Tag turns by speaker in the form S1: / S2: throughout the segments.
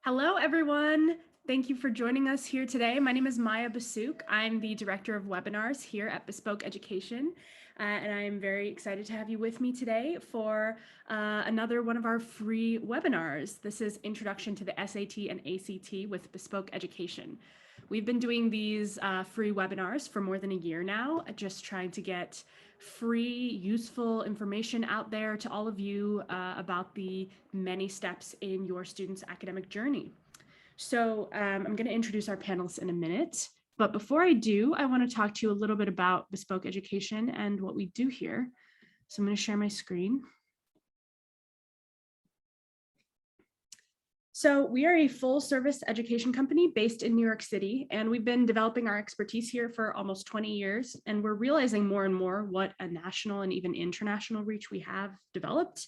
S1: Hello, everyone. Thank you for joining us here today. My name is Maya Bespoke. I'm the Director of Webinars here at Bespoke Education, and I am very excited to have you with me today for another one of our free webinars. This is Introduction to the SAT and ACT with Bespoke Education. We've been doing these free webinars for more than a year now, just trying to get free, useful information out there to all of you about the many steps in your student's academic journey. So I'm going to introduce our panelists in a minute. But before I do, I want to talk to you a little bit about Bespoke Education and what we do here. So I'm going to share my screen. So we are a full service education company based in New York City, and we've been developing our expertise here for almost 20 years. And we're realizing more and more what a national and even international reach we have developed.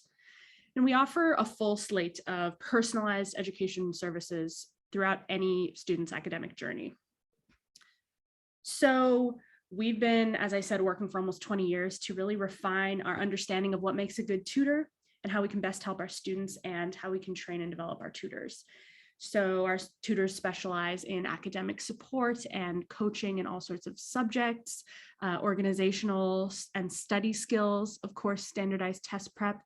S1: And we offer a full slate of personalized education services throughout any student's academic journey. So we've been, as I said, working for almost 20 years to really refine our understanding of what makes a good tutor and how we can best help our students and how we can train and develop our tutors. So our tutors specialize in academic support and coaching in all sorts of subjects, organizational and study skills, of course, standardized test prep,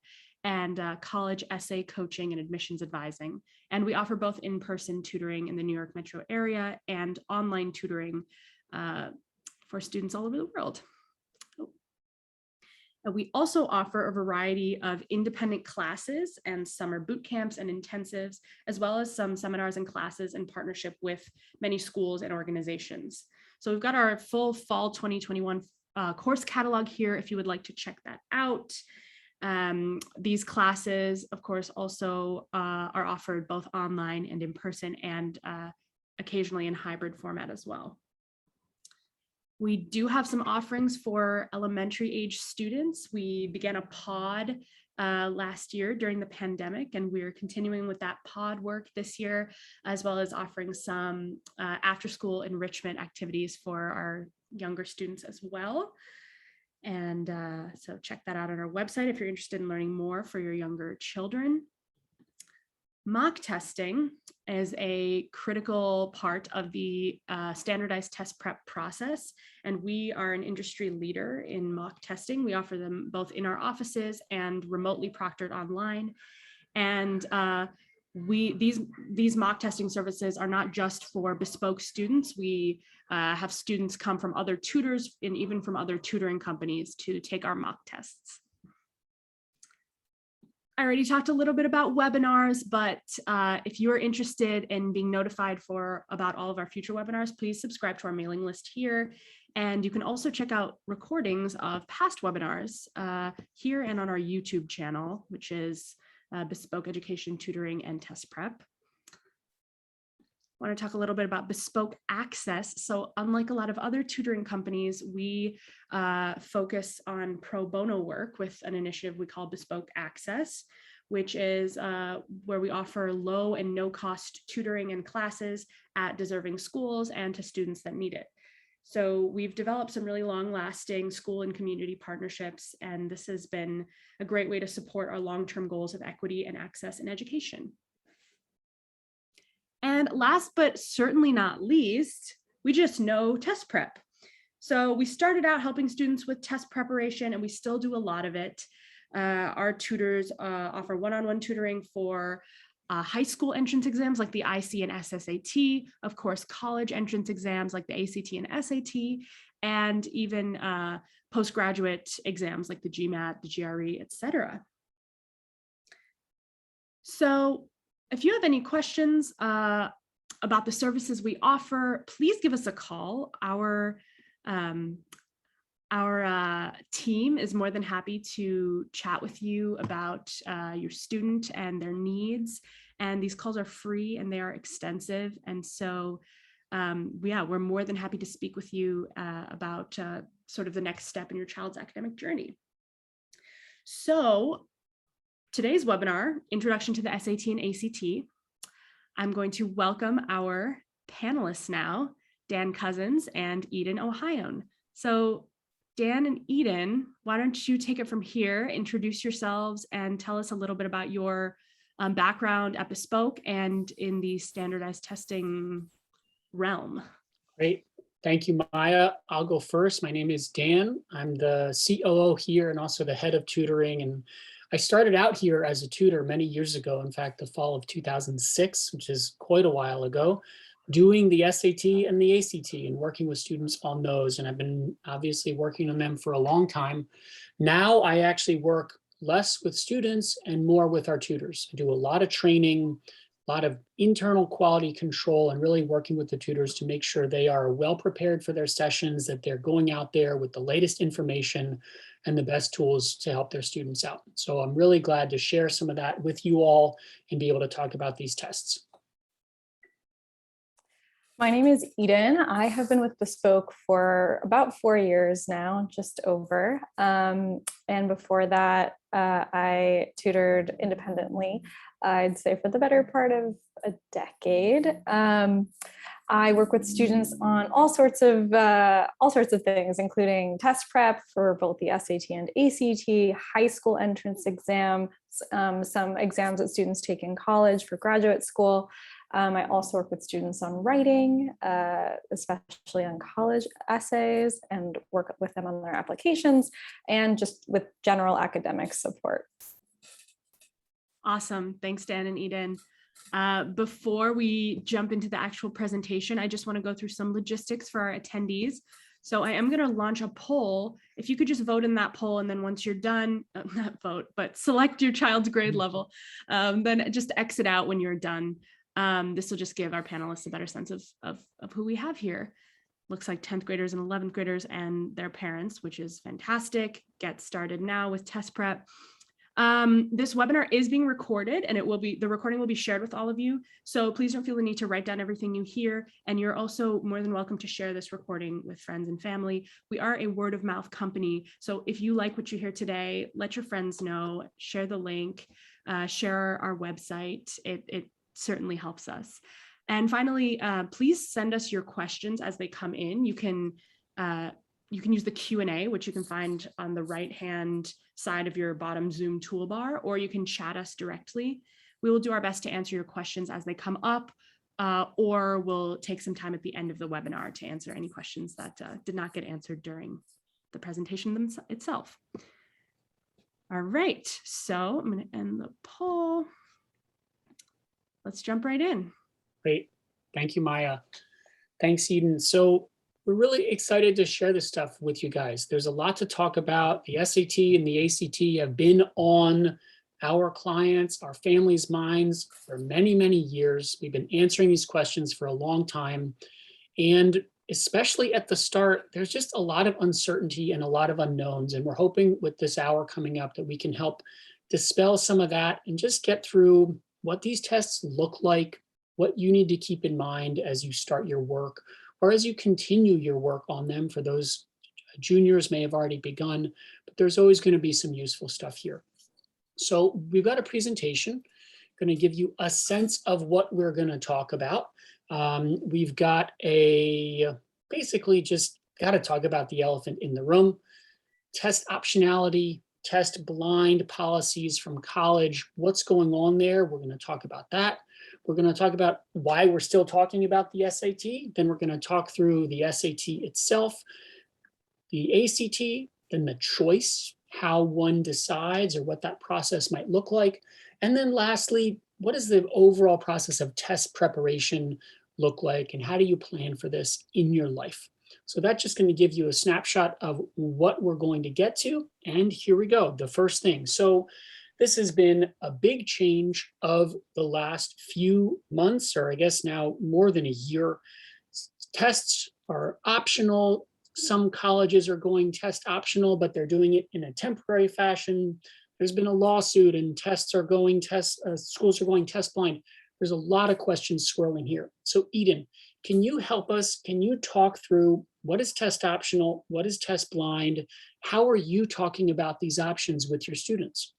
S1: and college essay coaching and admissions advising. And we offer both in-person tutoring in the New York metro area and online tutoring for students all over the world. We also offer a variety of independent classes and summer boot camps and intensives, as well as some seminars and classes in partnership with many schools and organizations. So we've got our full fall 2021 course catalog here if you would like to check that out. These classes, of course, also are offered both online and in person and occasionally in hybrid format as well. We do have some offerings for elementary age students. We began a pod last year during the pandemic, and we're continuing with that pod work this year, as well as offering some after-school enrichment activities for our younger students as well. And so check that out on our website if you're interested in learning more for your younger children. Mock testing is a critical part of the standardized test prep process, and we are an industry leader in mock testing. We offer them both in our offices and remotely proctored online. And these mock testing services are not just for Bespoke students. We have students come from other tutors and even from other tutoring companies to take our mock tests. I already talked a little bit about webinars, but if you're interested in being notified about all of our future webinars, please subscribe to our mailing list here. And you can also check out recordings of past webinars here and on our YouTube channel, which is Bespoke Education Tutoring and Test Prep. I want to talk a little bit about Bespoke Access. So unlike a lot of other tutoring companies, we focus on pro bono work with an initiative we call Bespoke Access, which is where we offer low and no cost tutoring and classes at deserving schools and to students that need it. So we've developed some really long-lasting school and community partnerships, and this has been a great way to support our long-term goals of equity and access in education. And last but certainly not least, we just know test prep. So we started out helping students with test preparation, and we still do a lot of it. Our tutors offer one-on-one tutoring for high school entrance exams like the IC and SSAT, of course, college entrance exams like the ACT and SAT, and even postgraduate exams like the GMAT, the GRE, etc. So if you have any questions about the services we offer, please give us a call. Our team is more than happy to chat with you about your student and their needs. And these calls are free and they are extensive. And so, yeah, we're more than happy to speak with you about sort of the next step in your child's academic journey. So today's webinar, Introduction to the SAT and ACT, I'm going to welcome our panelists now, Dan Cousins and Eden Ohione. So Dan and Eden, why don't you take it from here, introduce yourselves and tell us a little bit about your background at Bespoke and in the standardized testing realm.
S2: Great. Thank you, Maya. I'll go first. My name is Dan. I'm the COO here and also the head of tutoring. And I started out here as a tutor many years ago, in fact, the fall of 2006, which is quite a while ago, doing the SAT and the ACT and working with students on those. And I've been obviously working on them for a long time. Now I actually work less with students and more with our tutors. I do a lot of training, a lot of internal quality control, and really working with the tutors to make sure they are well prepared for their sessions, that they're going out there with the latest information and the best tools to help their students out. So I'm really glad to share some of that with you all and be able to talk about these tests.
S3: My name is Eden. I have been with Bespoke for about 4 years now, just over. And before that, I tutored independently, I'd say for the better part of a decade. I work with students on all sorts of things, including test prep for both the SAT and ACT, high school entrance exams, some exams that students take in college for graduate school. I also work with students on writing, especially on college essays, and work with them on their applications and just with general academic support.
S1: Awesome. Thanks, Dan and Eden. Before we jump into the actual presentation, I just want to go through some logistics for our attendees. So I am going to launch a poll. If you could just vote in that poll, and then once you're done, not vote, but select your child's grade level, then just exit out when you're done. This will just give our panelists a better sense of who we have here. Looks like 10th graders and 11th graders and their parents, which is fantastic. Get started now with test prep. This webinar is being recorded, and the recording will be shared with all of you. So please don't feel the need to write down everything you hear. And you're also more than welcome to share this recording with friends and family. We are a word of mouth company. So if you like what you hear today, let your friends know, share the link, share our website. It certainly helps us. And finally, please send us your questions as they come in. You can use the Q&A, which you can find on the right-hand side of your bottom Zoom toolbar, or you can chat us directly. We will do our best to answer your questions as they come up, or we'll take some time at the end of the webinar to answer any questions that did not get answered during the presentation itself. All right, so I'm going to end the poll. Let's jump right in.
S2: Great. Thank you, Maya. Thanks, Eden. So we're really excited to share this stuff with you guys. There's a lot to talk about. The SAT and the ACT have been on our clients, our families' minds for many, many years. We've been answering these questions for a long time. And especially at the start, there's just a lot of uncertainty and a lot of unknowns. And we're hoping with this hour coming up that we can help dispel some of that and just get through what these tests look like, what you need to keep in mind as you start your work or as you continue your work on them. For those juniors may have already begun, but there's always going to be some useful stuff here. So we've got a presentation, going to give you a sense of what we're going to talk about. We've got basically just got to talk about the elephant in the room, test optionality, test blind policies from college, what's going on there. We're going to talk about that. We're going to talk about why we're still talking about the SAT. Then we're going to talk through the SAT itself, the ACT, then the choice, how one decides or what that process might look like. And then lastly, what does the overall process of test preparation look like, and how do you plan for this in your life? So that's just going to give you a snapshot of what we're going to get to. And here we go, the first thing. So this has been a big change of the last few months, or I guess now more than a year. Tests are optional. Some colleges are going test optional, but they're doing it in a temporary fashion. There's been a lawsuit and schools are going test blind. There's a lot of questions swirling here. So Eden, can you help us? Can you talk through what is test optional? What is test blind? How are you talking about these options with your students?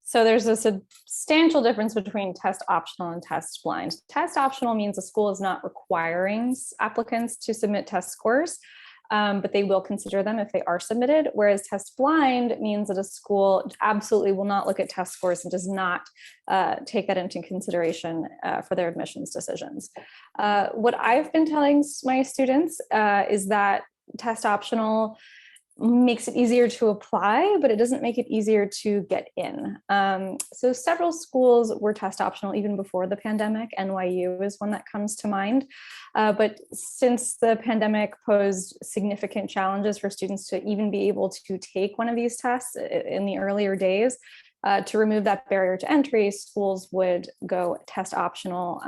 S3: So there's a substantial difference between test optional and test blind. Test optional means a school is not requiring applicants to submit test scores. but they will consider them if they are submitted. Whereas test blind means that a school absolutely will not look at test scores and does not take that into consideration for their admissions decisions. What I've been telling my students is that test optional makes it easier to apply, but it doesn't make it easier to get in. So several schools were test optional even before the pandemic. NYU is one that comes to mind. But since the pandemic posed significant challenges for students to even be able to take one of these tests in the earlier days, to remove that barrier to entry, schools would go test optional.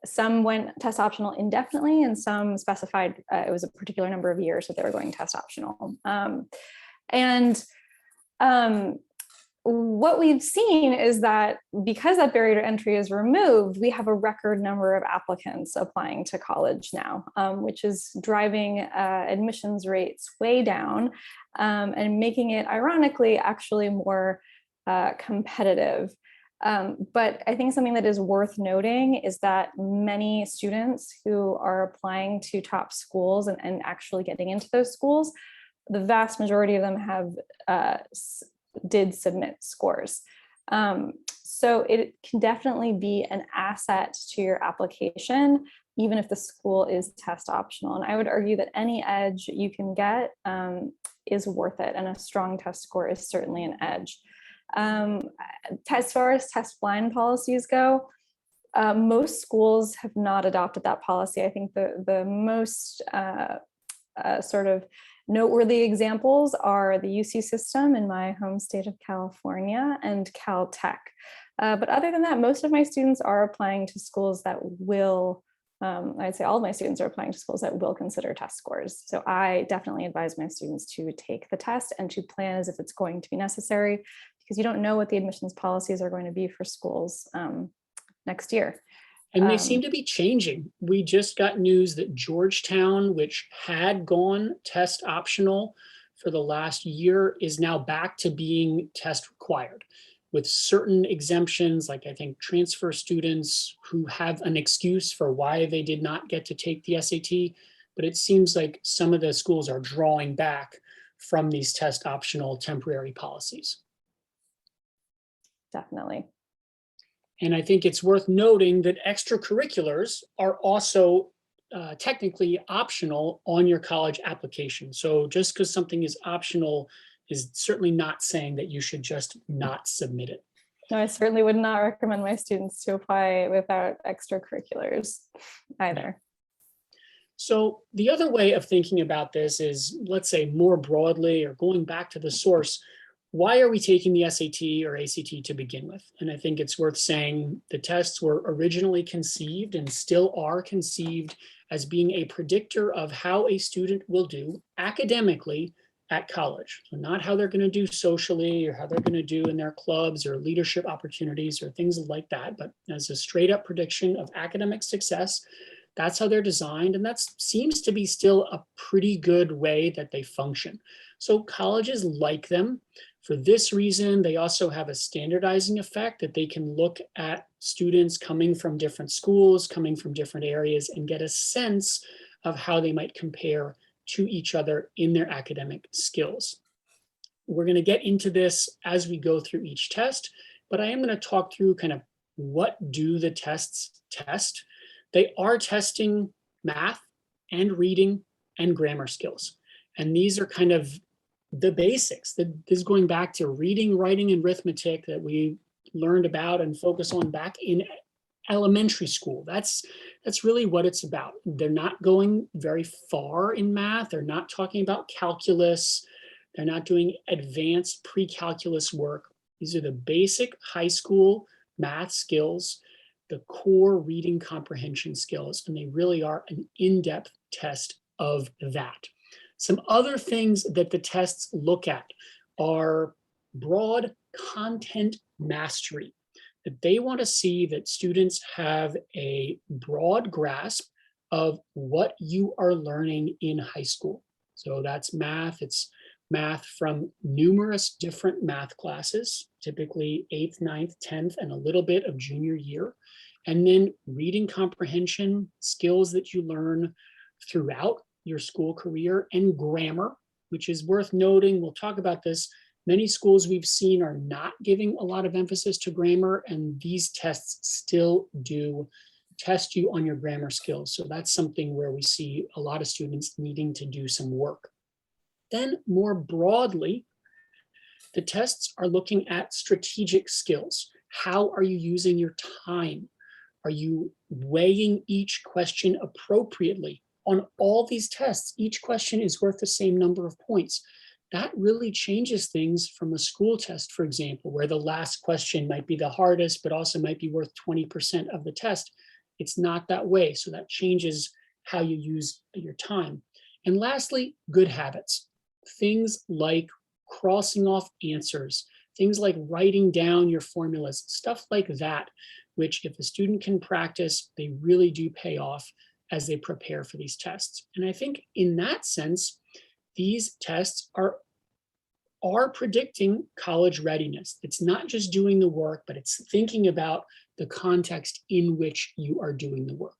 S3: Some went test optional indefinitely, and some specified it was a particular number of years that they were going test optional. What we've seen is that because that barrier to entry is removed, we have a record number of applicants applying to college now, which is driving admissions rates way down and making it, ironically, actually more competitive. But I think something that is worth noting is that many students who are applying to top schools and actually getting into those schools, the vast majority of them have did submit scores. So it can definitely be an asset to your application, even if the school is test optional. And I would argue that any edge you can get is worth it, and a strong test score is certainly an edge. As far as test blind policies go, most schools have not adopted that policy. I think the most sort of noteworthy examples are the UC system in my home state of California and Caltech. But other than that, most of my students are applying to schools that will, I'd say all of my students are applying to schools that will consider test scores. So I definitely advise my students to take the test and to plan as if it's going to be necessary, because you don't know what the admissions policies are going to be for schools next year.
S2: And they seem to be changing. We just got news that Georgetown, which had gone test optional for the last year, is now back to being test required, with certain exemptions, like I think transfer students who have an excuse for why they did not get to take the SAT. But it seems like some of the schools are drawing back from these test optional temporary policies.
S3: Definitely.
S2: And I think it's worth noting that extracurriculars are also technically optional on your college application. So just because something is optional is certainly not saying that you should just not submit it.
S3: No, I certainly would not recommend my students to apply without extracurriculars either.
S2: So the other way of thinking about this is, let's say more broadly, or going back to the source, why are we taking the SAT or ACT to begin with? And I think it's worth saying the tests were originally conceived and still are conceived as being a predictor of how a student will do academically at college. So not how they're going to do socially or how they're going to do in their clubs or leadership opportunities or things like that, but as a straight up prediction of academic success. That's how they're designed, and that seems to be still a pretty good way that they function. So colleges like them. For this reason, they also have a standardizing effect that they can look at students coming from different schools, coming from different areas, and get a sense of how they might compare to each other in their academic skills. We're going to get into this as we go through each test, but I am going to talk through kind of what do the tests test. They are testing math and reading and grammar skills. And these are kind of the basics. This is going back to reading, writing, and arithmetic that we learned about and focus on back in elementary school. That's really what it's about. They're not going very far in math. They're not talking about calculus. They're not doing advanced pre-calculus work. These are the basic high school math skills, the core reading comprehension skills, and they really are an in-depth test of that. Some other things that the tests look at are broad content mastery, that they want to see that students have a broad grasp of what you are learning in high school. So that's math. It's math from numerous different math classes, typically 8th, 9th, 10th, and a little bit of junior year. And then reading comprehension, skills that you learn throughout your school career, and grammar, which is worth noting. We'll talk about this. Many schools we've seen are not giving a lot of emphasis to grammar, and these tests still do test you on your grammar skills. So that's something where we see a lot of students needing to do some work. Then more broadly, the tests are looking at strategic skills. How are you using your time? Are you weighing each question appropriately? On all these tests, each question is worth the same number of points. That really changes things from a school test, for example, where the last question might be the hardest, but also might be worth 20% of the test. It's not that way. So that changes how you use your time. And lastly, good habits. Things like crossing off answers, things like writing down your formulas, stuff like that, which if a student can practice, they really do pay off as they prepare for these tests. And I think in that sense, these tests are predicting college readiness. It's not just doing the work, but it's thinking about the context in which you are doing the work.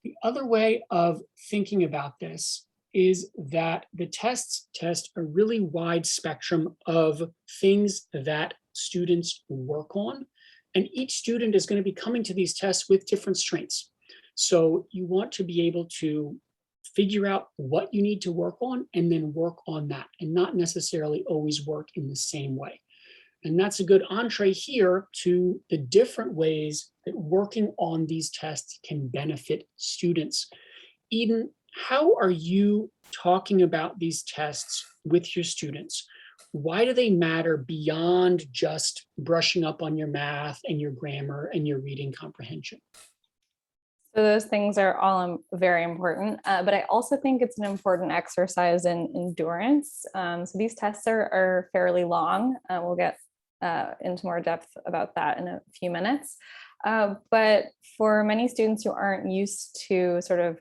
S2: The other way of thinking about this is that the tests test a really wide spectrum of things that students work on. And each student is going to be coming to these tests with different strengths. So you want to be able to figure out what you need to work on and then work on that, and not necessarily always work in the same way. And that's a good entree here to the different ways that working on these tests can benefit students. Eden, how are you talking about these tests with your students? Why do they matter beyond just brushing up on your math and your grammar and your reading comprehension?
S3: So those things are all very important, but I also think it's an important exercise in endurance. So these tests are fairly long. We'll get into more depth about that in a few minutes. But for many students who aren't used to sort of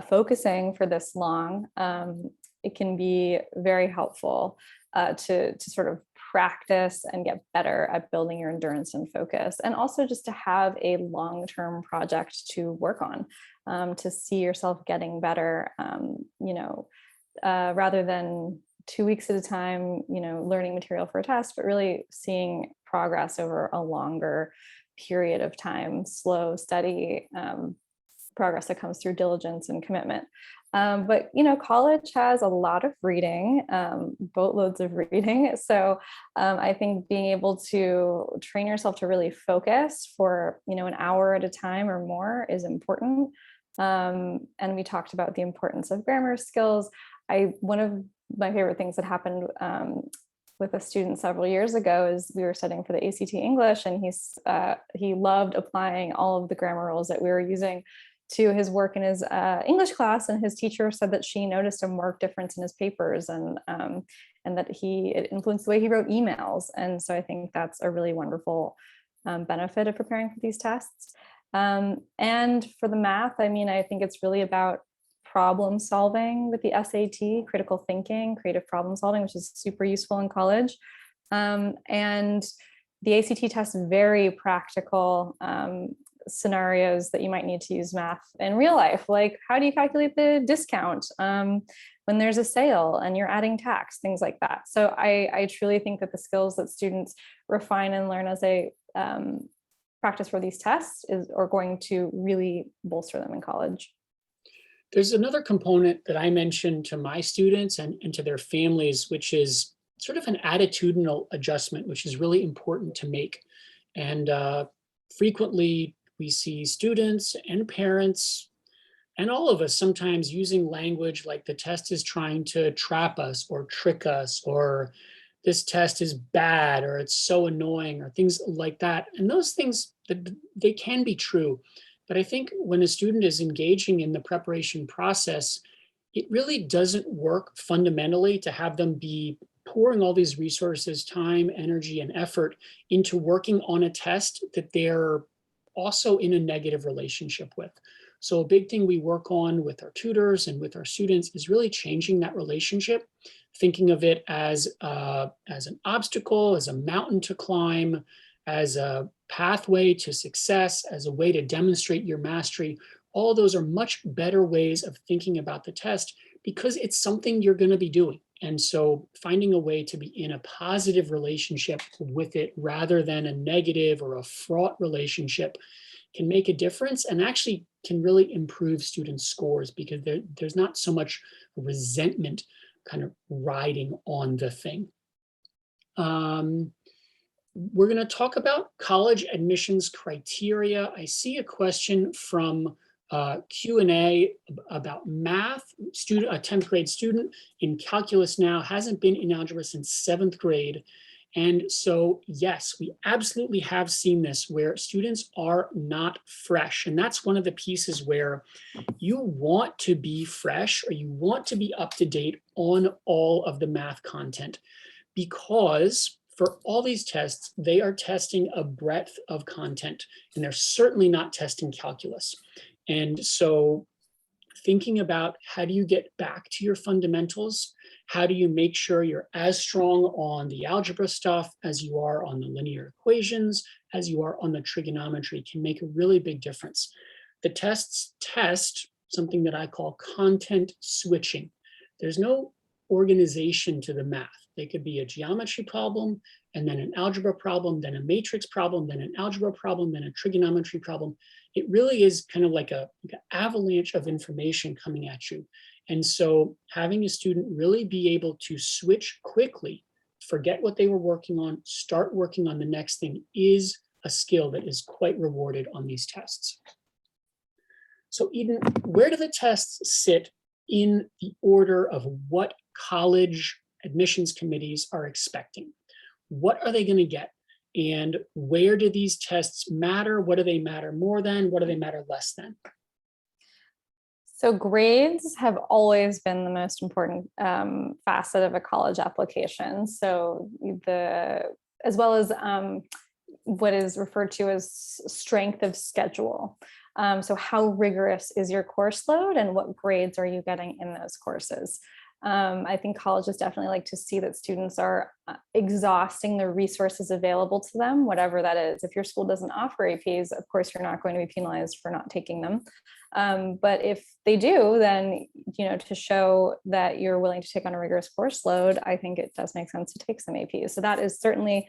S3: focusing for this long, it can be very helpful to sort of practice and get better at building your endurance and focus, and also just to have a long-term project to work on, to see yourself getting better, rather than 2 weeks at a time, learning material for a test, but really seeing progress over a longer period of time, slow, steady progress that comes through diligence and commitment. But college has a lot of reading, boatloads of reading. So I think being able to train yourself to really focus for an hour at a time or more is important. And we talked about the importance of grammar skills. One of my favorite things that happened with a student several years ago is we were studying for the ACT English, and he loved applying all of the grammar rules that we were using to his work in his English class, and his teacher said that she noticed a marked difference in his papers, and that it influenced the way he wrote emails. And so I think that's a really wonderful benefit of preparing for these tests. And for the math, I think it's really about problem solving with the SAT, critical thinking, creative problem solving, which is super useful in college. And the ACT test is very practical scenarios that you might need to use math in real life, like how do you calculate the discount when there's a sale and you're adding tax, things like that. So I truly think that the skills that students refine and learn as they practice for these tests are going to really bolster them in college.
S2: There's another component that I mentioned to my students and to their families, which is sort of an attitudinal adjustment, which is really important to make. And frequently we see students and parents and all of us sometimes using language like the test is trying to trap us or trick us, or this test is bad, or it's so annoying, or things like that. And those things, they can be true. But I think when a student is engaging in the preparation process, it really doesn't work fundamentally to have them be pouring all these resources, time, energy, and effort into working on a test that they're also in a negative relationship with. So a big thing we work on with our tutors and with our students is really changing that relationship, thinking of it as an obstacle, as a mountain to climb, as a pathway to success, as a way to demonstrate your mastery, All those are much better ways of thinking about the test because it's something you're going to be doing. And so finding a way to be in a positive relationship with it rather than a negative or a fraught relationship can make a difference and actually can really improve students' scores because there's not so much resentment kind of riding on the thing. We're going to talk about college admissions criteria. I see a question from Q&A about math. A 10th grade student in calculus now hasn't been in algebra since 7th grade. And so, yes, we absolutely have seen this where students are not fresh. And that's one of the pieces where you want to be fresh or you want to be up to date on all of the math content because for all these tests, they are testing a breadth of content and they're certainly not testing calculus. And so thinking about how do you get back to your fundamentals? How do you make sure you're as strong on the algebra stuff as you are on the linear equations, as you are on the trigonometry can make a really big difference. The tests test something that I call content switching. There's no organization to the math. They could be a geometry problem, and then an algebra problem, then a matrix problem, then an algebra problem, then a trigonometry problem. It really is kind of like an avalanche of information coming at you. And so having a student really be able to switch quickly, forget what they were working on, start working on the next thing is a skill that is quite rewarded on these tests. So Eden, where do the tests sit in the order of what college admissions committees are expecting? What are they going to get? And where do these tests matter? What do they matter more than? What do they matter less than?
S3: So grades have always been the most important facet of a college application. So as well as what is referred to as strength of schedule. So how rigorous is your course load and what grades are you getting in those courses? I think colleges definitely like to see that students are exhausting the resources available to them, whatever that is. If your school doesn't offer APs, of course, you're not going to be penalized for not taking them. But if they do, then, to show that you're willing to take on a rigorous course load, I think it does make sense to take some APs. So that is certainly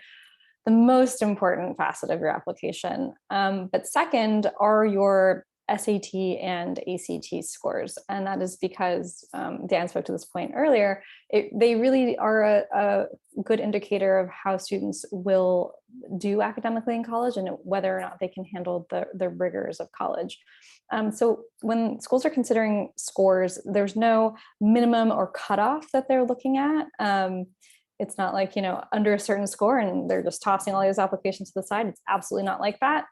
S3: the most important facet of your application. But second are your SAT and ACT scores. And that is because Dan spoke to this point earlier, they really are a good indicator of how students will do academically in college and whether or not they can handle the rigors of college. So when schools are considering scores, there's no minimum or cutoff that they're looking at. It's not like, under a certain score and they're just tossing all these applications to the side. It's absolutely not like that.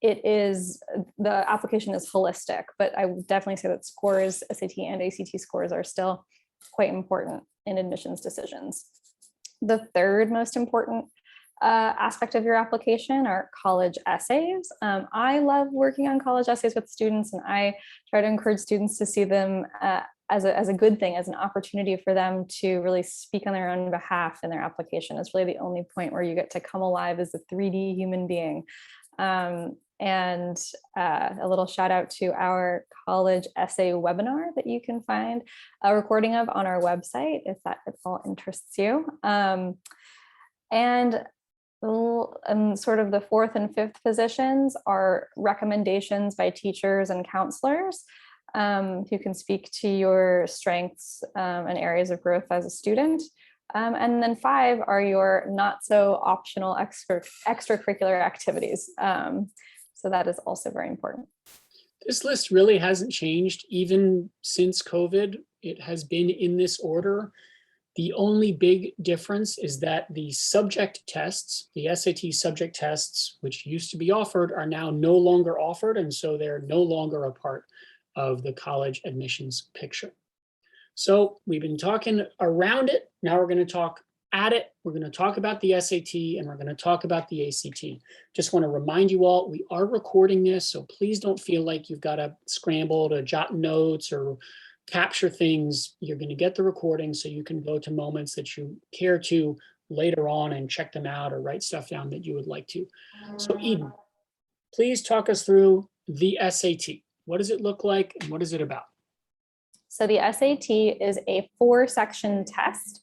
S3: The application is holistic, but I would definitely say that scores, SAT and ACT scores, are still quite important in admissions decisions. The third most important aspect of your application are college essays. I love working on college essays with students, and I try to encourage students to see them as a good thing, as an opportunity for them to really speak on their own behalf in their application. It's really the only point where you get to come alive as a 3D human being. And a little shout out to our college essay webinar that you can find a recording of on our website if that at all interests you. And sort of the fourth and fifth positions are recommendations by teachers and counselors who can speak to your strengths and areas of growth as a student. And then 5 are your not so optional extracurricular activities. So that is also very important.
S2: This list really hasn't changed even since COVID. It has been in this order. The only big difference is that the subject tests, the SAT subject tests, which used to be offered, are now no longer offered. And so they're no longer a part of the college admissions picture. So we've been talking around it. Now we're going to talk at it. We're going to talk about the SAT and we're going to talk about the ACT. Just want to remind you all, we are recording this, so please don't feel like you've got to scramble to jot notes or capture things. You're going to get the recording so you can go to moments that you care to later on and check them out or write stuff down that you would like to. So Eden, please talk us through the SAT. What does it look like and what is it about?
S3: So the SAT is a 4-section test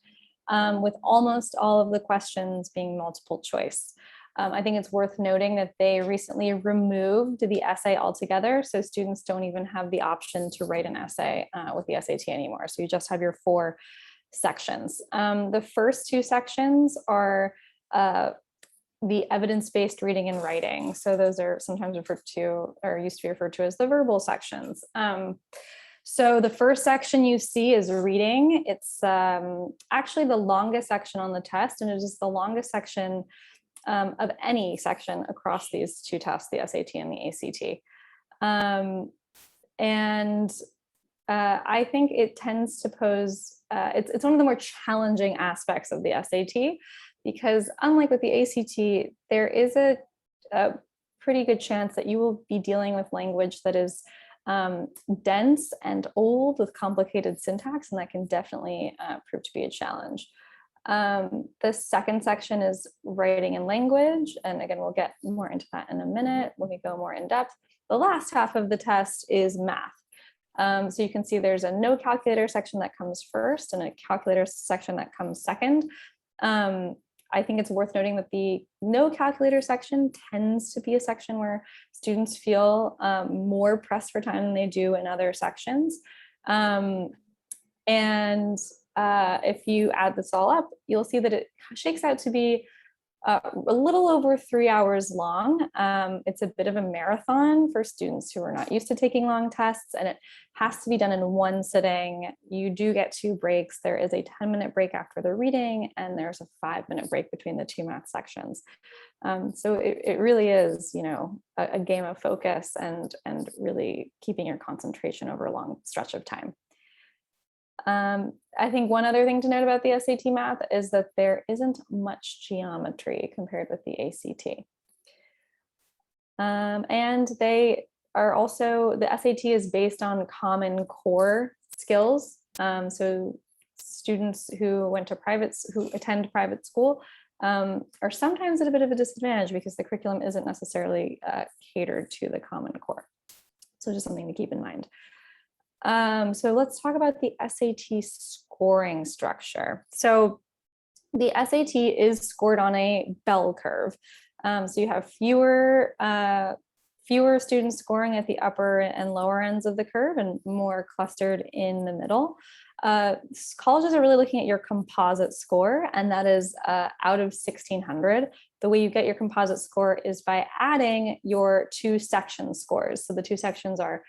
S3: with almost all of the questions being multiple choice. I think it's worth noting that they recently removed the essay altogether. So students don't even have the option to write an essay with the SAT anymore. So you just have your 4 sections. The first 2 sections are the evidence-based reading and writing. So those are sometimes referred to, or used to be referred to as the verbal sections. So the first section you see is reading. It's actually the longest section on the test, and it is the longest section of any section across these 2 tests, the SAT and the ACT. I think it tends to pose, it's one of the more challenging aspects of the SAT, because unlike with the ACT, there is a pretty good chance that you will be dealing with language that is dense and old with complicated syntax, and that can definitely prove to be a challenge. The second section is writing and language. And again, we'll get more into that in a minute when we go more in depth. The last half of the test is math. So you can see there's a no calculator section that comes first and a calculator section that comes second. I think it's worth noting that the no calculator section tends to be a section where students feel more pressed for time than they do in other sections. If you add this all up, you'll see that it shakes out to be a little over 3 hours long. It's a bit of a marathon for students who are not used to taking long tests, and it has to be done in one sitting. You do get 2 breaks. There is a 10-minute break after the reading, and there's a 5-minute break between the 2 math sections. So it really is, you know, a game of focus and really keeping your concentration over a long stretch of time. I think one other thing to note about the SAT math is that there isn't much geometry compared with the ACT. And they are also, the SAT is based on Common Core skills. So students who attend private school are sometimes at a bit of a disadvantage because the curriculum isn't necessarily catered to the Common Core. So just something to keep in mind. So let's talk about the SAT scoring structure. So the SAT is scored on a bell curve. So you have fewer students scoring at the upper and lower ends of the curve and more clustered in the middle. Colleges are really looking at your composite score, and that is out of 1,600. The way you get your composite score is by adding your 2 section scores. So the 2 sections are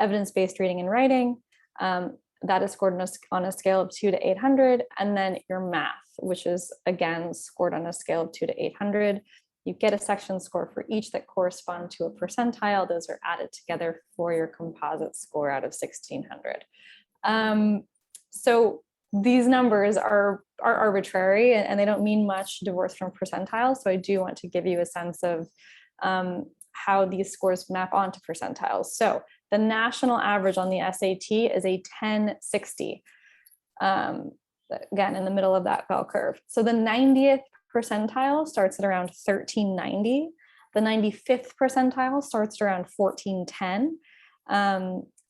S3: evidence-based reading and writing, that is scored on a scale of 2 to 800, and then your math, which is again scored on a scale of 2 to 800. You get a section score for each that correspond to a percentile. Those are added together for your composite score out of 1,600. So these numbers are arbitrary and they don't mean much divorced from percentiles. So I do want to give you a sense of how these scores map onto percentiles. So the national average on the SAT is a 1060, again, in the middle of that bell curve. So the 90th percentile starts at around 1390. The 95th percentile starts at around 1410.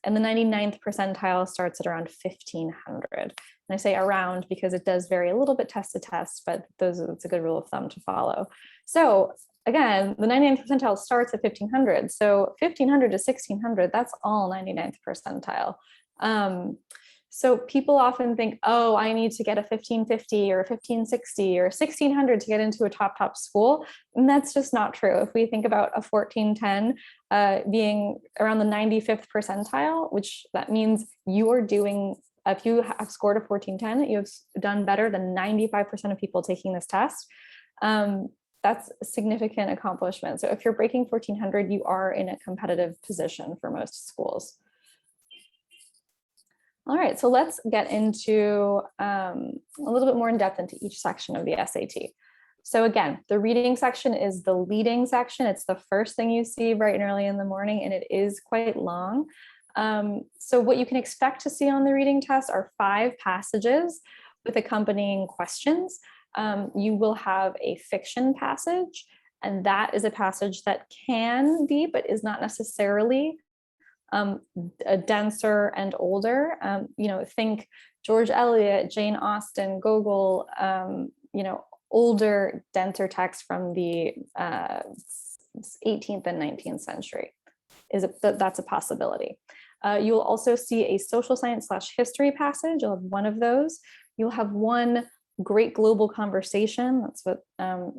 S3: And the 99th percentile starts at around 1500. And I say around because it does vary a little bit test to test, but it's a good rule of thumb to follow. So again, the 99th percentile starts at 1500. So 1500 to 1600, that's all 99th percentile. So people often think, oh, I need to get a 1550 or a 1560 or 1600 to get into a top school. And that's just not true. If we think about a 1410 being around the 95th percentile, which that means you are doing, if you have scored a 1410, you have done better than 95% of people taking this test. That's a significant accomplishment. So if you're breaking 1400, you are in a competitive position for most schools. All right, so let's get into a little bit more in depth into each section of the SAT. So again, the reading section is the leading section. It's the first thing you see bright and early in the morning, and it is quite long. So what you can expect to see on the reading test are 5 passages with accompanying questions. You will have a fiction passage, and that is a passage that can be, but is not necessarily denser and older. Think George Eliot, Jane Austen, Gogol, older, denser texts from the 18th and 19th century. That's a possibility. You'll also see a social science / history passage. You'll have one of those. You'll have one great global conversation. That's what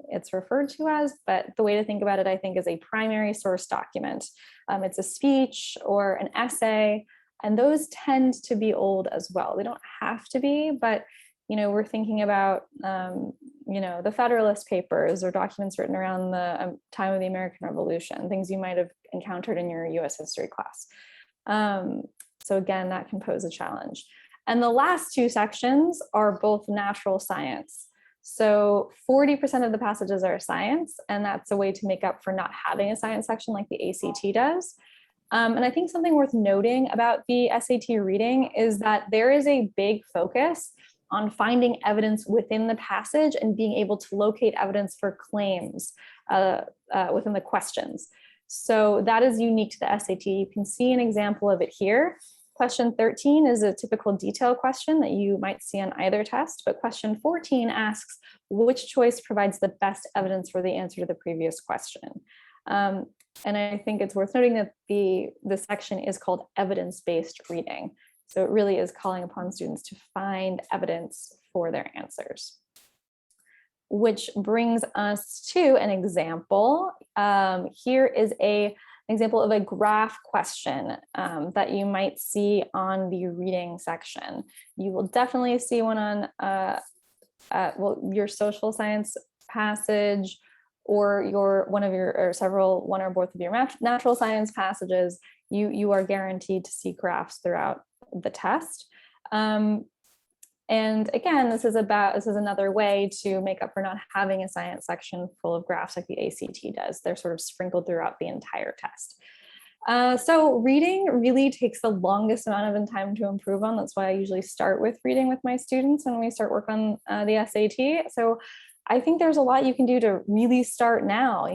S3: it's referred to as, but the way to think about it, I think, is a primary source document. It's a speech or an essay, and those tend to be old as well. They don't have to be, but we're thinking about the Federalist Papers or documents written around the time of the American Revolution, things you might have encountered in your US history class. So again, that can pose a challenge. And the last two sections are both natural science. So 40% of the passages are science, and that's a way to make up for not having a science section like the ACT does. And I think something worth noting about the SAT reading is that there is a big focus on finding evidence within the passage and being able to locate evidence for claims within the questions. So that is unique to the SAT. You can see an example of it here. Question 13 is a typical detail question that you might see on either test, but question 14 asks which choice provides the best evidence for the answer to the previous question. And I think it's worth noting that the section is called evidence-based reading. So it really is calling upon students to find evidence for their answers. Which brings us to an example. Here is an example of a graph question that you might see on the reading section. You will definitely see one on your social science passage, or one or both of your natural science passages. You are guaranteed to see graphs throughout the test. And again, this is another way to make up for not having a science section full of graphs like the ACT does. They're sort of sprinkled throughout the entire test. So reading really takes the longest amount of time to improve on. That's why I usually start with reading with my students when we start work on the SAT. So I think there's a lot you can do to really start now.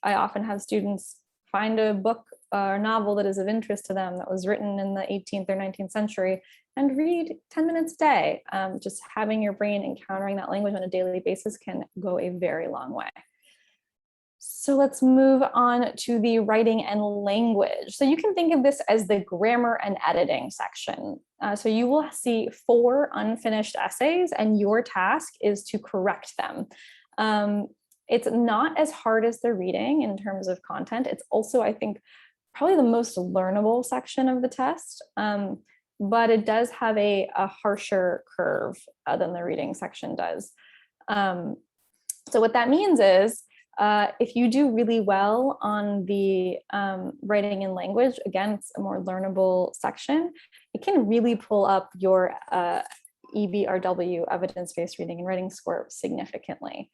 S3: I often have students find a book or novel that is of interest to them that was written in the 18th or 19th century and read 10 minutes a day. Just having your brain encountering that language on a daily basis can go a very long way. So let's move on to the writing and language. So you can think of this as the grammar and editing section. So you will see 4 unfinished essays, and your task is to correct them. It's not as hard as the reading in terms of content. It's also, I think, probably the most learnable section of the test, but it does have a harsher curve than the reading section does. So what that means is, if you do really well on the writing and language, again, it's a more learnable section, it can really pull up your EBRW, evidence-based reading and writing score, significantly.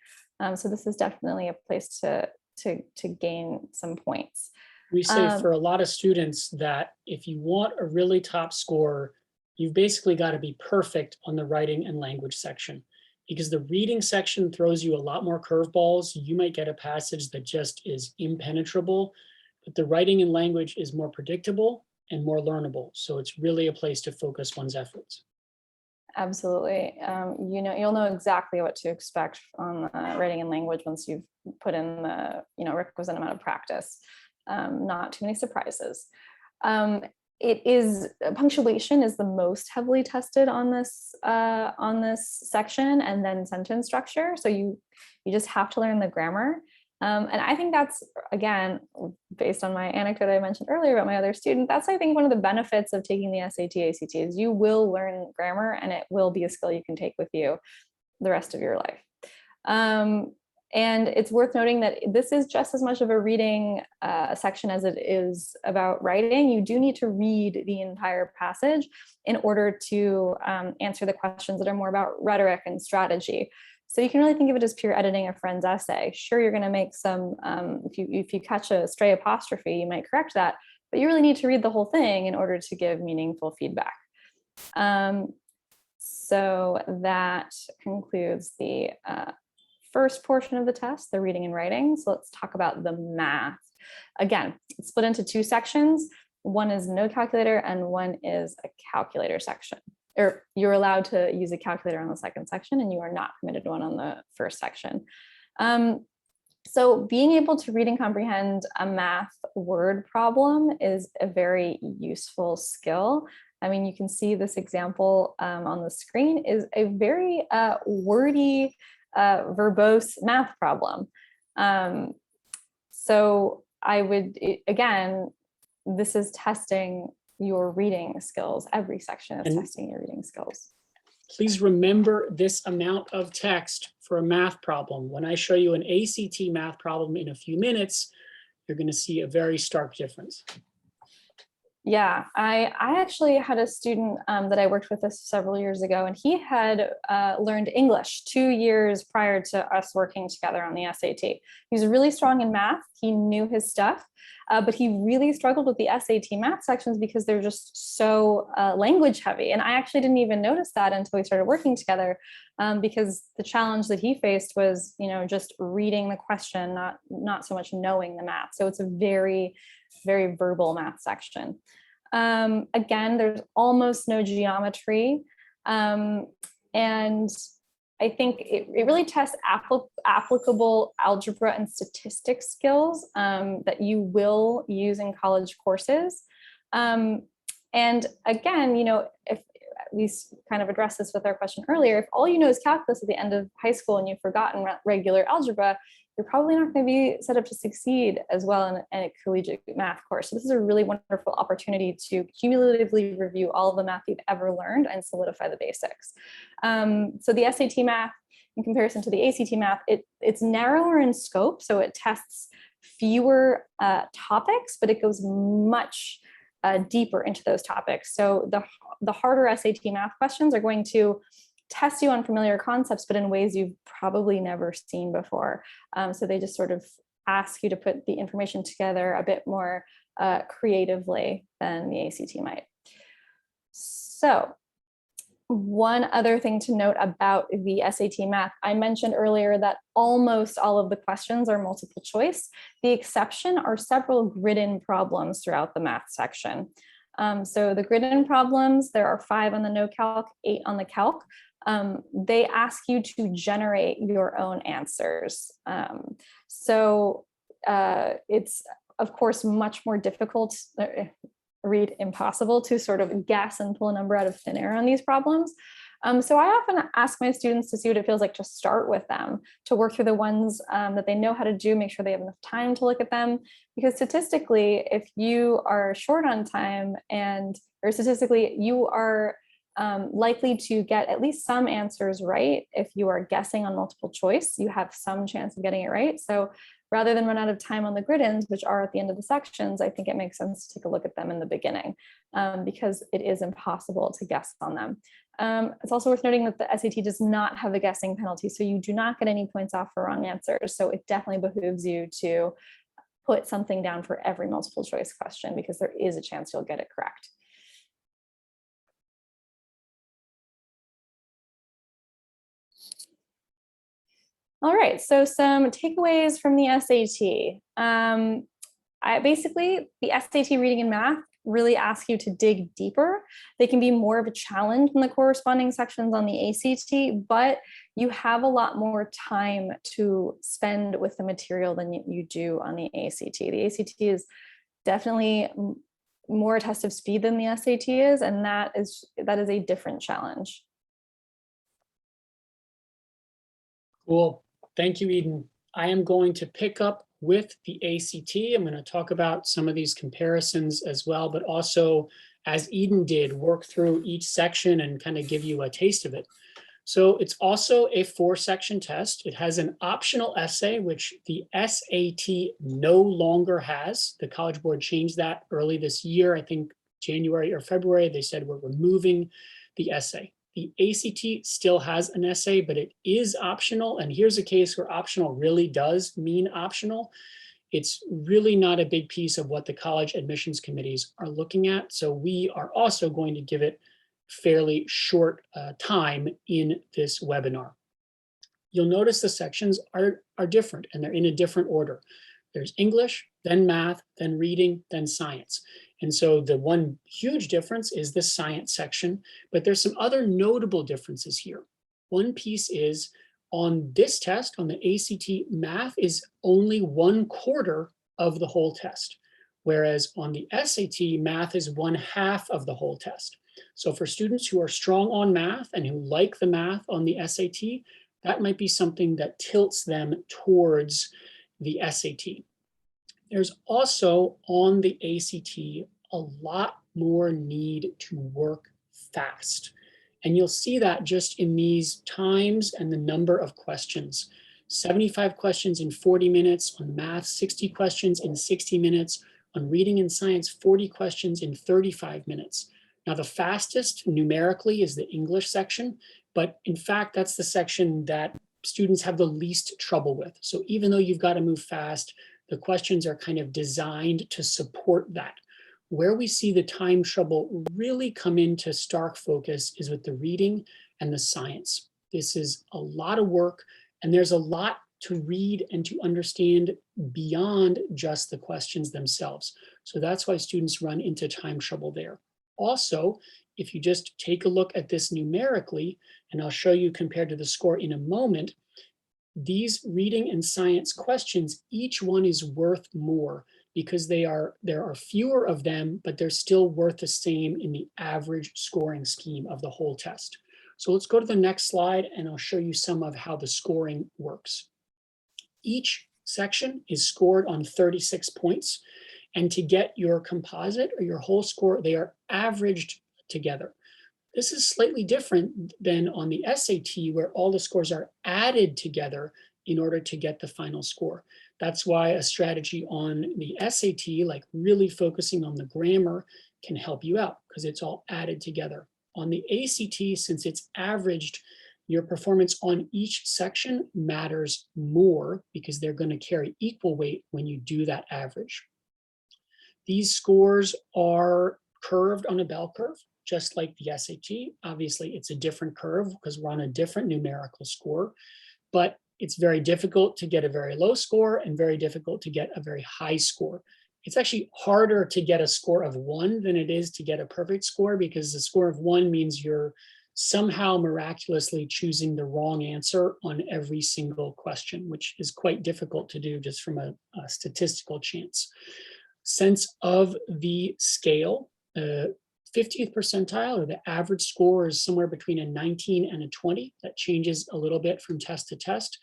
S3: So this is definitely a place to gain some points.
S2: We say for a lot of students that if you want a really top score, you've basically got to be perfect on the writing and language section, because the reading section throws you a lot more curveballs. You might get a passage that just is impenetrable, but the writing and language is more predictable and more learnable. So it's really a place to focus one's efforts.
S3: Absolutely. You'll know exactly what to expect on writing and language once you've put in the requisite amount of practice. Not too many surprises. Punctuation is the most heavily tested on this section, and then sentence structure. So you just have to learn the grammar. And I think that's, again, based on my anecdote I mentioned earlier about my other student, that's, I think, one of the benefits of taking the SAT, ACT is you will learn grammar, and it will be a skill you can take with you the rest of your life. And it's worth noting that this is just as much of a reading section as it is about writing. You do need to read the entire passage in order to answer the questions that are more about rhetoric and strategy. So you can really think of it as pure editing a friend's essay. Sure, you're going to make some, if you catch a stray apostrophe, you might correct that, but you really need to read the whole thing in order to give meaningful feedback. So that concludes the first portion of the test, the reading and writing. So let's talk about the math. Again, it's split into 2 sections. one is no calculator and one is a calculator section. Or you're allowed to use a calculator on the second section and you are not permitted one on the first section. So being able to read and comprehend a math word problem is a very useful skill. I mean, you can see this example on the screen is a very wordy, verbose math problem. So I would, again, this is testing your reading skills. Every section is testing your reading skills.
S2: Please remember this amount of text for a math problem. When I show you an ACT math problem in a few minutes, you're going to see a very stark difference.
S3: Yeah, I actually had a student that I worked with this several years ago, and he had learned English 2 years prior to us working together on the SAT. He was really strong in math. He knew his stuff, but he really struggled with the SAT math sections because they're just so language heavy. And I actually didn't even notice that until we started working together, because the challenge that he faced was, just reading the question, not so much knowing the math. So it's a very verbal math section. Again, there's almost no geometry. And I think it really tests applicable algebra and statistics skills that you will use in college courses. And again, if we kind of addressed this with our question earlier, if all you know is calculus at the end of high school and you've forgotten regular algebra, you're probably not going to be set up to succeed as well in a collegiate math course. So this is a really wonderful opportunity to cumulatively review all of the math you've ever learned and solidify the basics. So the SAT math, in comparison to the ACT math, it's narrower in scope, so it tests fewer topics, but it goes much deeper into those topics. So the harder SAT math questions are going to test you on familiar concepts, but in ways you've probably never seen before. So they just sort of ask you to put the information together a bit more creatively than the ACT might. So one other thing to note about the SAT math, I mentioned earlier that almost all of the questions are multiple choice. The exception are several grid-in problems throughout the math section. So the grid-in problems, there are 5 on the no calc, 8 on the calc. They ask you to generate your own answers. It's of course much more difficult, read impossible, to sort of guess and pull a number out of thin air on these problems. So I often ask my students to see what it feels like to start with them, to work through the ones that they know how to do, make sure they have enough time to look at them. Because statistically, if you are short on time or statistically you are likely to get at least some answers right. If you are guessing on multiple choice, you have some chance of getting it right. So rather than run out of time on the grid-ins, which are at the end of the sections, I think it makes sense to take a look at them in the beginning because it is impossible to guess on them. It's also worth noting that the SAT does not have a guessing penalty, so you do not get any points off for wrong answers. So it definitely behooves you to put something down for every multiple choice question because there is a chance you'll get it correct. All right, so some takeaways from the SAT. Basically, the SAT reading and math really ask you to dig deeper. They can be more of a challenge than the corresponding sections on the ACT, but you have a lot more time to spend with the material than you do on the ACT. The ACT is definitely more a test of speed than the SAT is, and that is a different challenge.
S2: Cool. Thank you, Eden. I am going to pick up with the ACT. I'm going to talk about some of these comparisons as well, but also, as Eden did, work through each section and kind of give you a taste of it. So it's also a 4-section test. It has an optional essay, which the SAT no longer has. The College Board changed that early this year. I think January or February, they said we're removing the essay. The ACT still has an essay, but it is optional. And here's a case where optional really does mean optional. It's really not a big piece of what the college admissions committees are looking at. So we are also going to give it fairly short time in this webinar. You'll notice the sections are different and they're in a different order. There's English, then math, then reading, then science. And so the one huge difference is the science section, but there's some other notable differences here. One piece is on this test, on the ACT, math is only 1/4 of the whole test, whereas on the SAT, math is 1/2 of the whole test. So for students who are strong on math and who like the math on the SAT, that might be something that tilts them towards the SAT. There's also on the ACT a lot more need to work fast. And you'll see that just in these times and the number of questions. 75 questions in 40 minutes on math, 60 questions in 60 minutes. On reading and science, 40 questions in 35 minutes. Now, the fastest numerically is the English section, but in fact, that's the section that students have the least trouble with. So even though you've got to move fast, the questions are kind of designed to support that. Where we see the time trouble really come into stark focus is with the reading and the science. This is a lot of work, and there's a lot to read and to understand beyond just the questions themselves. So that's why students run into time trouble there. Also, if you just take a look at this numerically, and I'll show you compared to the score in a moment, these reading and science questions, each one is worth more because there are fewer of them, but they're still worth the same in the average scoring scheme of the whole test. So let's go to the next slide and I'll show you some of how the scoring works. Each section is scored on 36 points, and to get your composite or your whole score, they are averaged together. This is slightly different than on the SAT, where all the scores are added together in order to get the final score. That's why a strategy on the SAT, like really focusing on the grammar, can help you out because it's all added together. On the ACT, since it's averaged, your performance on each section matters more because they're going to carry equal weight when you do that average. These scores are curved on a bell curve, just like the SAT. Obviously, it's a different curve because we're on a different numerical score, but it's very difficult to get a very low score and very difficult to get a very high score. It's actually harder to get a score of 1 than it is to get a perfect score, because the score of 1 means you're somehow miraculously choosing the wrong answer on every single question, which is quite difficult to do just from a statistical chance. Sense of the scale, 50th percentile, or the average score, is somewhere between a 19 and a 20. That changes a little bit from test to test.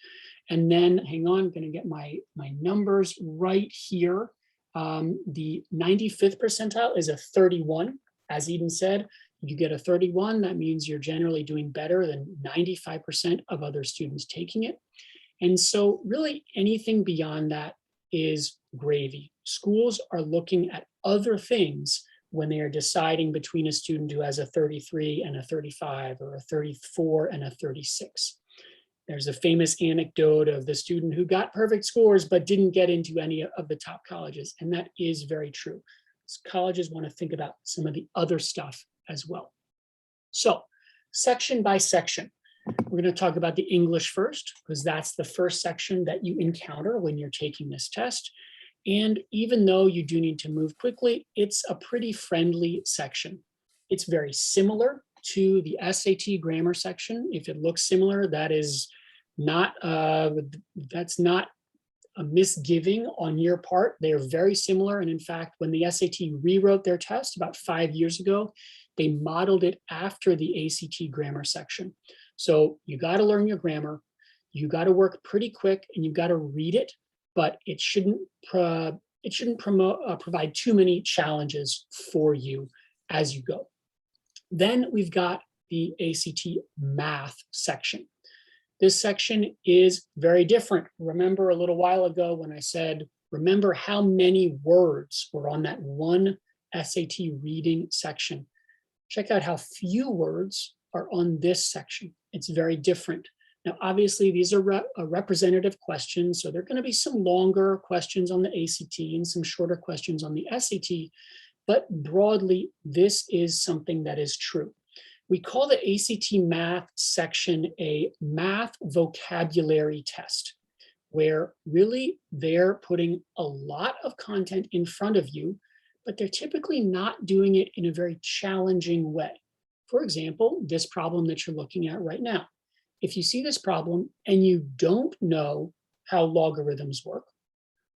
S2: And then, hang on, I'm going to get my numbers right here. The 95th percentile is a 31. As Eden said, you get a 31, that means you're generally doing better than 95% of other students taking it. And so really anything beyond that is gravy. Schools are looking at other things when they are deciding between a student who has a 33 and a 35, or a 34 and a 36. There's a famous anecdote of the student who got perfect scores but didn't get into any of the top colleges, and that is very true. Colleges want to think about some of the other stuff as well. So, section by section, we're going to talk about the English first, because that's the first section that you encounter when you're taking this test. And even though you do need to move quickly, it's a pretty friendly section. It's very similar to the SAT grammar section. If it looks similar, that's not a misgiving on your part. They are very similar. And in fact, when the SAT rewrote their test about 5 years ago, they modeled it after the ACT grammar section. So you got to learn your grammar, you got to work pretty quick, and you got to read it, but it shouldn't provide too many challenges for you as you go. Then we've got the ACT math section. This section is very different. Remember a little while ago when I said, remember how many words were on that one SAT reading section. Check out how few words are on this section. It's very different. Now, obviously, these are representative questions, so there are going to be some longer questions on the ACT and some shorter questions on the SAT, but broadly, this is something that is true. We call the ACT math section a math vocabulary test, where really they're putting a lot of content in front of you, but they're typically not doing it in a very challenging way. For example, this problem that you're looking at right now. If you see this problem and you don't know how logarithms work,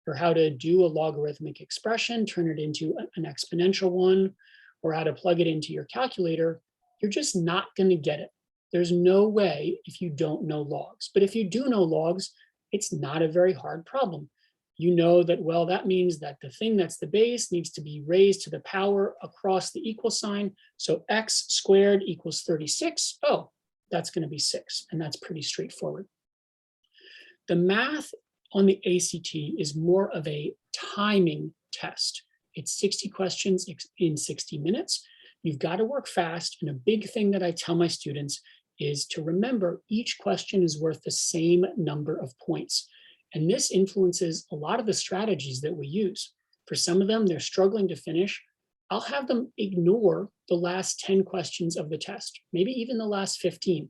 S2: or how to do a logarithmic expression, turn it into an exponential one, or how to plug it into your calculator, you're just not going to get it. There's no way if you don't know logs. But if you do know logs, it's not a very hard problem. You know that, well, that means that the thing that's the base needs to be raised to the power across the equal sign. So x squared equals 36. Oh, that's going to be 6. And that's pretty straightforward. The math on the ACT is more of a timing test. It's 60 questions in 60 minutes. You've got to work fast. And a big thing that I tell my students is to remember each question is worth the same number of points. And this influences a lot of the strategies that we use. For some of them, they're struggling to finish. I'll have them ignore the last 10 questions of the test, maybe even the last 15.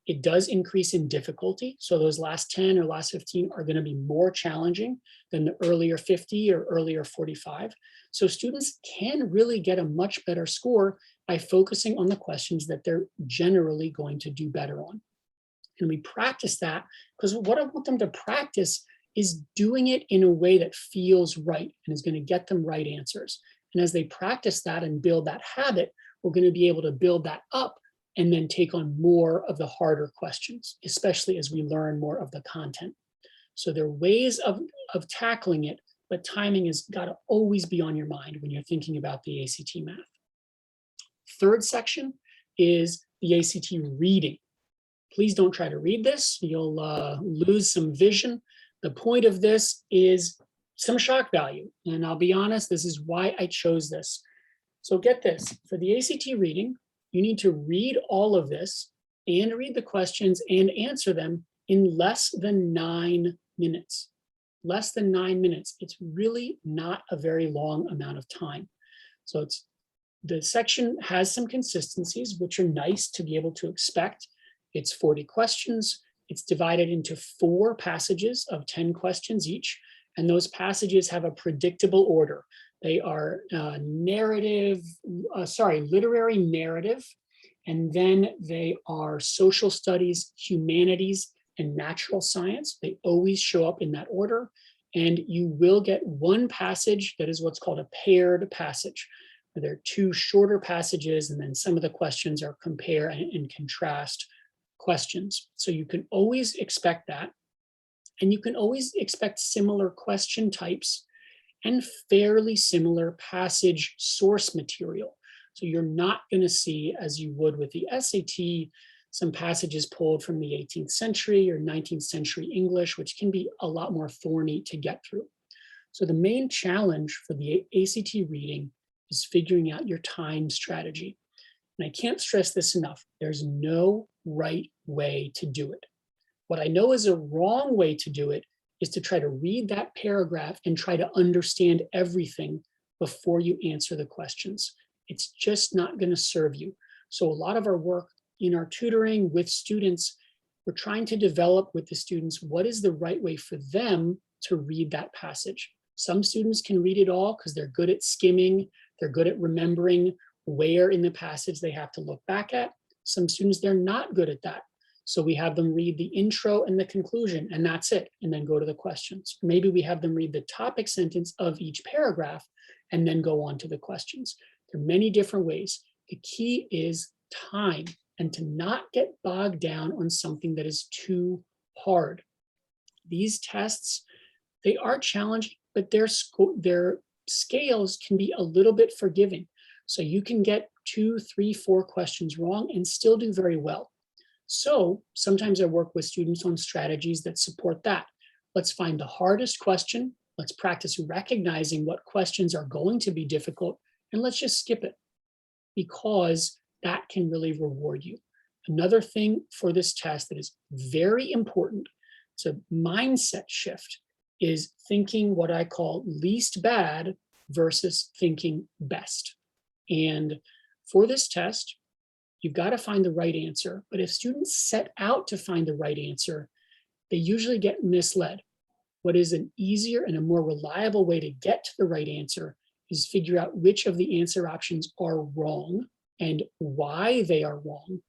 S2: It does increase in difficulty. So those last 10 or last 15 are going to be more challenging than the earlier 50 or earlier 45. So students can really get a much better score by focusing on the questions that they're generally going to do better on. And we practice that because what I want them to practice is doing it in a way that feels right and is going to get them right answers. And as they practice that and build that habit, we're going to be able to build that up and then take on more of the harder questions, especially as we learn more of the content. So there are ways of tackling it, but timing has got to always be on your mind when you're thinking about the ACT math. Third section is the ACT reading. Please don't try to read this. You'll lose some vision. The point of this is some shock value. And I'll be honest, this is why I chose this. So get this, for the ACT reading, you need to read all of this and read the questions and answer them in less than 9 minutes. Less than 9 minutes. It's really not a very long amount of time. So the section has some consistencies, which are nice to be able to expect. It's 40 questions. It's divided into 4 passages of 10 questions each. And those passages have a predictable order. They are literary narrative, and then they are social studies, humanities, and natural science. They always show up in that order. And you will get one passage that is what's called a paired passage. There are 2 shorter passages, and then some of the questions are compare and contrast questions. So you can always expect that. And you can always expect similar question types and fairly similar passage source material. So you're not going to see, as you would with the SAT, some passages pulled from the 18th century or 19th century English, which can be a lot more thorny to get through. So the main challenge for the ACT reading is figuring out your time strategy. And I can't stress this enough. There's no right way to do it. What I know is a wrong way to do it is to try to read that paragraph and try to understand everything before you answer the questions. It's just not going to serve you. So a lot of our work in our tutoring with students, we're trying to develop with the students what is the right way for them to read that passage. Some students can read it all because they're good at skimming, they're good at remembering where in the passage they have to look back at. Some students, they're not good at that. So we have them read the intro and the conclusion, and that's it, and then go to the questions. Maybe we have them read the topic sentence of each paragraph and then go on to the questions. There are many different ways. The key is time and to not get bogged down on something that is too hard. These tests, they are challenging, but their scales can be a little bit forgiving. So you can get 2, 3, 4 questions wrong and still do very well. So sometimes I work with students on strategies that support that. Let's find the hardest question. Let's practice recognizing what questions are going to be difficult, and let's just skip it because that can really reward you. Another thing for this test that is very important, it's a mindset shift, is thinking what I call least bad versus thinking best. And for this test, you've got to find the right answer. But if students set out to find the right answer, they usually get misled. What is an easier and a more reliable way to get to the right answer is figure out which of the answer options are wrong and why they are wrong,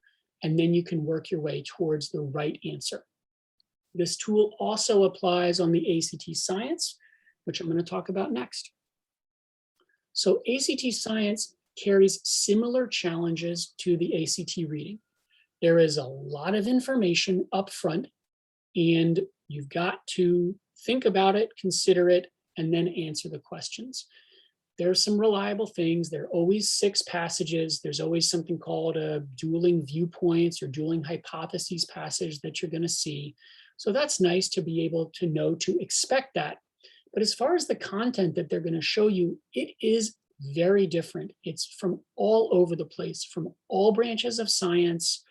S2: and then you can work your way towards the right answer. This tool also applies on the ACT Science, which I'm going to talk about next. So ACT Science carries similar challenges to the ACT reading. There is a lot of information up front, and you've got to think about it, consider it, and then answer the questions. There are some reliable things. There are always 6 passages. There's always something called a dueling viewpoints or dueling hypotheses passage that you're going to see. So that's nice to be able to know to expect that. But as far as the content that they're going to show you, it is very different. It's from all over the place, from all branches of science,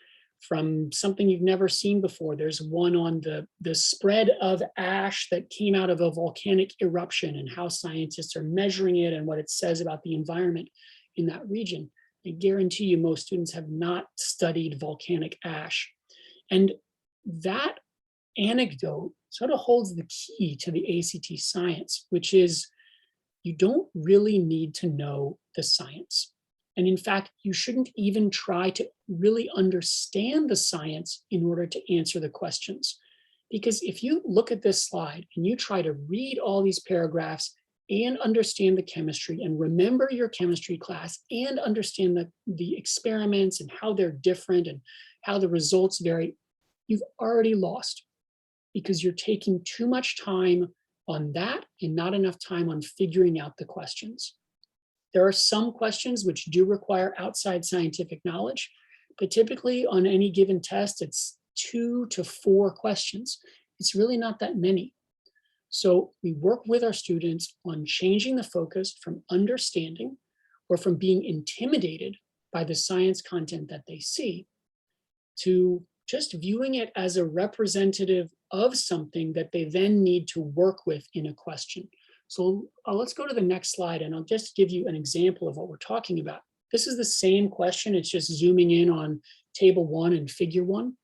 S2: from something you've never seen before. There's one on the spread of ash that came out of a volcanic eruption and how scientists are measuring it and what it says about the environment in that region. I guarantee you most students have not studied volcanic ash. And that anecdote sort of holds the key to the ACT Science, which is you don't really need to know the science. And in fact, you shouldn't even try to really understand the science in order to answer the questions. Because if you look at this slide and you try to read all these paragraphs and understand the chemistry and remember your chemistry class and understand the experiments and how they're different and how the results vary, you've already lost because you're taking too much time on that and not enough time on figuring out the questions. There are some questions which do require outside scientific knowledge, but typically on any given test, it's 2 to 4 questions. It's really not that many. So we work with our students on changing the focus from understanding or from being intimidated by the science content that they see to just viewing it as a representative of something that they then need to work with in a question. So let's go to the next slide and I'll just give you an example of what we're talking about. This is the same question, it's just zooming in on table 1 and figure 1.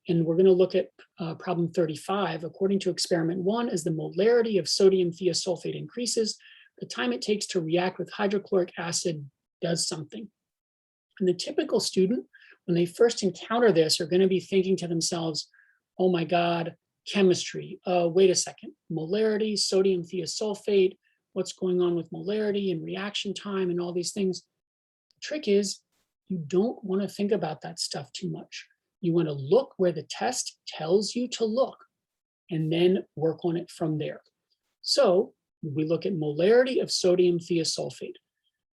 S2: And we're going to look at problem 35. According to experiment 1, as the molarity of sodium thiosulfate increases, the time it takes to react with hydrochloric acid does something. And the typical student, when they first encounter this, are going to be thinking to themselves, oh my God, chemistry. Wait a second, molarity, sodium thiosulfate, what's going on with molarity and reaction time and all these things. The trick is you don't want to think about that stuff too much. You want to look where the test tells you to look and then work on it from there. So we look at molarity of sodium thiosulfate.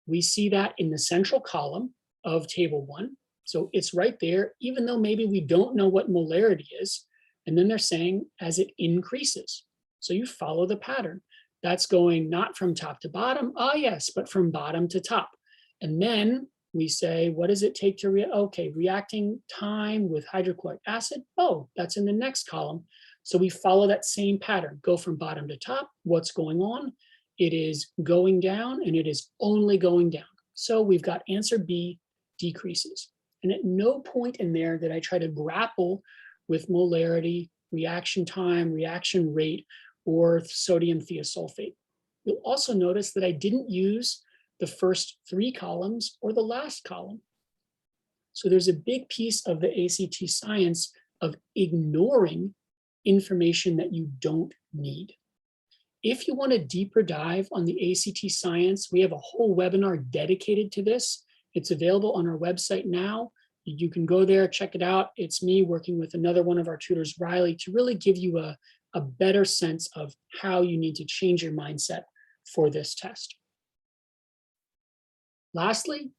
S2: We see that in the central column of table 1. So it's right there, even though maybe we don't know what molarity is. And then they're saying as it increases. So you follow the pattern. That's going not from top to bottom, yes, but from bottom to top. And then we say, what does it take to reacting time with hydrochloric acid? Oh, that's in the next column. So we follow that same pattern, go from bottom to top. What's going on? It is going down and it is only going down. So we've got answer B, decreases. And at no point in there did I try to grapple with molarity, reaction time, reaction rate, or sodium thiosulfate. You'll also notice that I didn't use the first 3 columns or the last column. So there's a big piece of the ACT Science of ignoring information that you don't need. If you want a deeper dive on the ACT Science, we have a whole webinar dedicated to this. It's available on our website now. You can go there, check it out. It's me working with another one of our tutors, Riley, to really give you a better sense of how you need to change your mindset for this test. Lastly,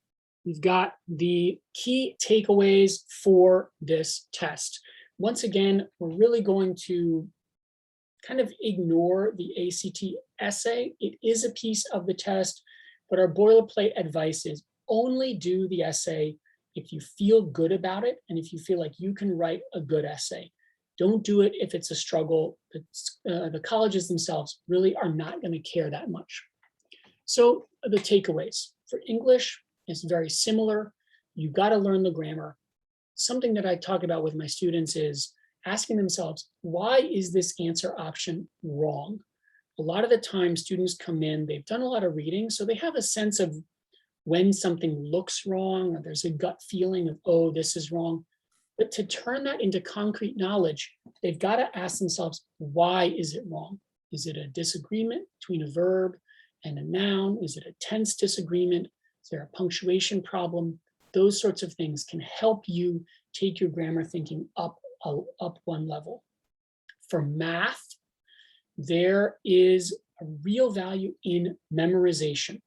S2: we've got the key takeaways for this test. Once again, we're really going to kind of ignore the ACT essay. It is a piece of the test, but our boilerplate advice is only do the essay if you feel good about it and if you feel like you can write a good essay. Don't do it if it's a struggle. The colleges themselves really are not going to care that much. So the takeaways for English is very similar. You've got to learn the grammar. Something that I talk about with my students is asking themselves, why is this answer option wrong? a lot of the time students come in, they've done a lot of reading, so they have a sense of when something looks wrong, or there's a gut feeling of, oh, this is wrong. But to turn that into concrete knowledge, they've got to ask themselves, why is it wrong? Is it a disagreement between a verb and a noun? Is it a tense disagreement? Is there a punctuation problem? Those sorts of things can help you take your grammar thinking up one level. For math, there is a real value in memorization.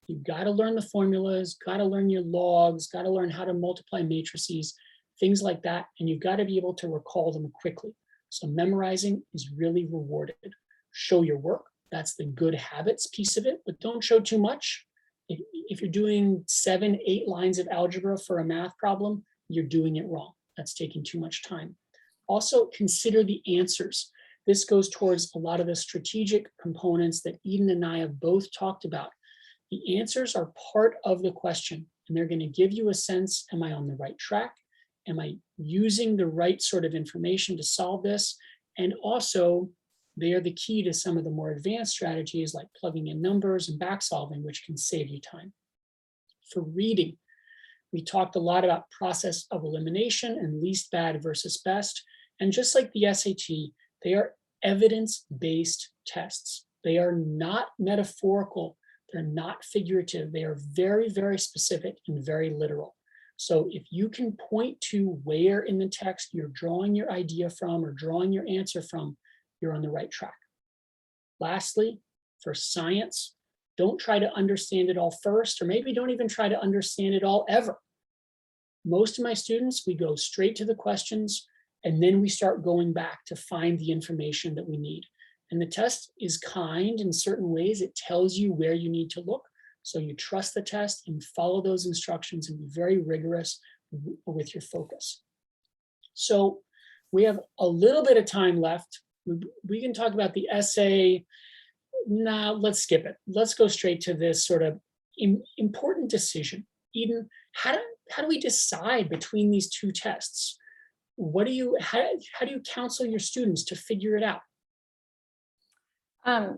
S2: You've got to learn the formulas, got to learn your logs, got to learn how to multiply matrices, things like that, and you've got to be able to recall them quickly. So memorizing is really rewarded. Show your work. That's the good habits piece of it, but don't show too much. If you're doing 7, 8 lines of algebra for a math problem, you're doing it wrong. That's taking too much time. Also, consider the answers. This goes towards a lot of the strategic components that Eden and I have both talked about. The answers are part of the question, and they're going to give you a sense, am I on the right track? Am I using the right sort of information to solve this? And also, they are the key to some of the more advanced strategies like plugging in numbers and back solving, which can save you time. For reading, we talked a lot about process of elimination and least bad versus best. And just like the SAT, they are evidence-based tests. They are not metaphorical. They're not figurative. They are very, very specific and very literal. So if you can point to where in the text you're drawing your idea from or drawing your answer from, you're on the right track. Lastly, for science, don't try to understand it all first, or maybe don't even try to understand it all ever. Most of my students, we go straight to the questions, and then we start going back to find the information that we need. And the test is kind in certain ways. It tells you where you need to look. So you trust the test and follow those instructions and be very rigorous with your focus. So we have a little bit of time left. We can talk about the essay. Now, let's skip it. Let's go straight to this sort of important decision. Eden, how do we decide between these two tests? How do you counsel your students to figure it out?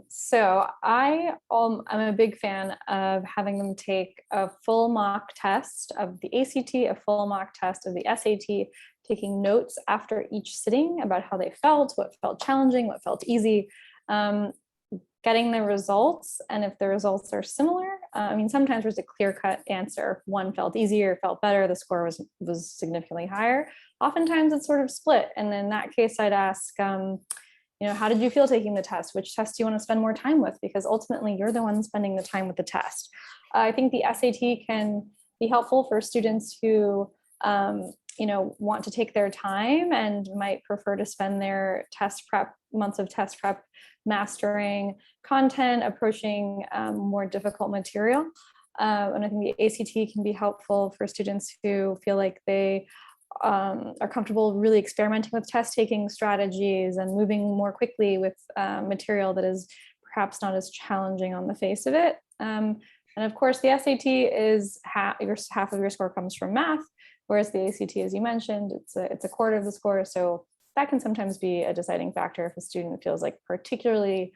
S3: So I'm a big fan of having them take a full mock test of the ACT, a full mock test of the SAT, taking notes after each sitting about how they felt, what felt challenging, what felt easy, getting the results. And if the results are similar, I mean, sometimes there's a clear-cut answer. One felt easier, felt better, the score was significantly higher. Oftentimes it's sort of split. And in that case, I'd ask, how did you feel taking the test? Which test do you want to spend more time with? Because ultimately you're the one spending the time with the test. I think the SAT can be helpful for students who, want to take their time and might prefer to spend their months of test prep mastering content, approaching more difficult material. And I think the ACT can be helpful for students who feel like they are comfortable really experimenting with test taking strategies and moving more quickly with material that is perhaps not as challenging on the face of it. And of course, the SAT is half of your score comes from math, whereas the ACT, as you mentioned, it's a quarter of the score. So that can sometimes be a deciding factor if a student feels like particularly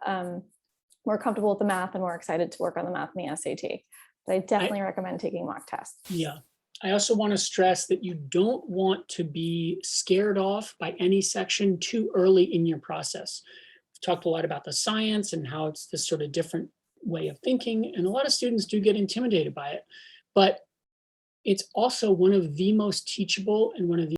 S3: more comfortable with the math and more excited to work on the math in the SAT. But I definitely recommend taking mock tests.
S2: Yeah. I also want to stress that you don't want to be scared off by any section too early in your process. We've talked a lot about the science and how it's this sort of different way of thinking, and a lot of students do get intimidated by it, but it's also one of the most teachable and one of the